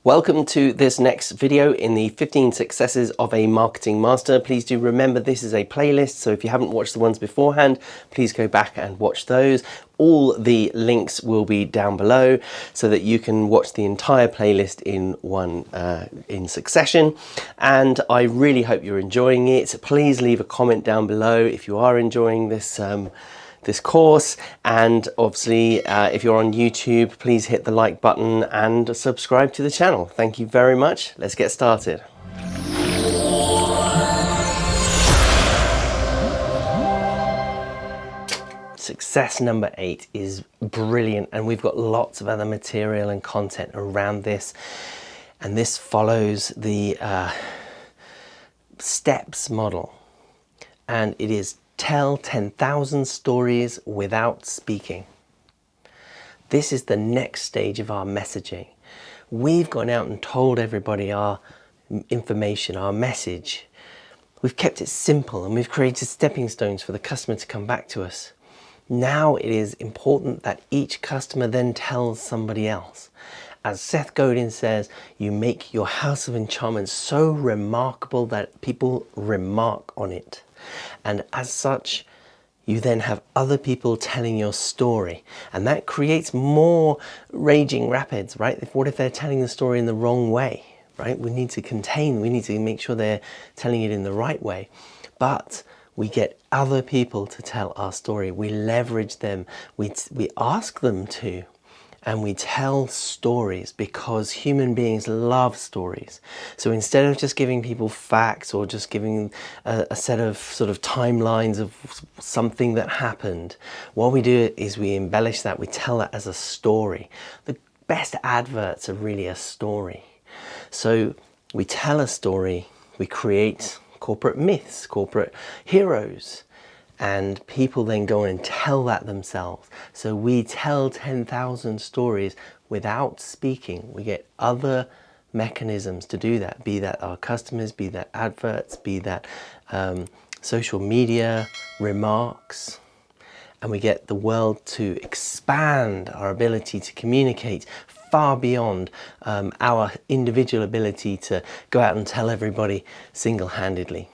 Welcome to this next video in the 15 successes of a marketing master. Please do remember this is a playlist, so if you haven't watched the ones beforehand, please go back and watch those. All the links will be down below so that you can watch the entire playlist in succession. And I really hope you're enjoying it. Please leave a comment down below if you are enjoying this this course, and obviously if you're on YouTube, please hit the like button and subscribe to the channel. Thank you very much. Let's get started. Success number 8 is brilliant, and we've got lots of other material and content around this, and this follows the STEPS model, and it is tell 10,000 stories without speaking. This is the next stage of our messaging. We've gone out and told everybody our information, our message. We've kept it simple and we've created stepping stones for the customer to come back to us. Now it is important that each customer then tells somebody else. As Seth Godin says, you make your house of enchantment so remarkable that people remark on it. And as such, you then have other people telling your story, and that creates more raging rapids, right? What if they're telling the story in the wrong way, right? We need to make sure they're telling it in the right way. But we get other people to tell our story. We leverage them. We ask them to. And we tell stories because human beings love stories. So instead of just giving people facts or just giving a set of sort of timelines of something that happened, what we do is we embellish that, we tell that as a story. The best adverts are really a story. So we tell a story, we create corporate myths, corporate heroes, and people then go and tell that themselves. So we tell 10,000 stories without speaking. We get other mechanisms to do that, be that our customers, be that adverts, be that social media, remarks. And we get the world to expand our ability to communicate far beyond our individual ability to go out and tell everybody single-handedly.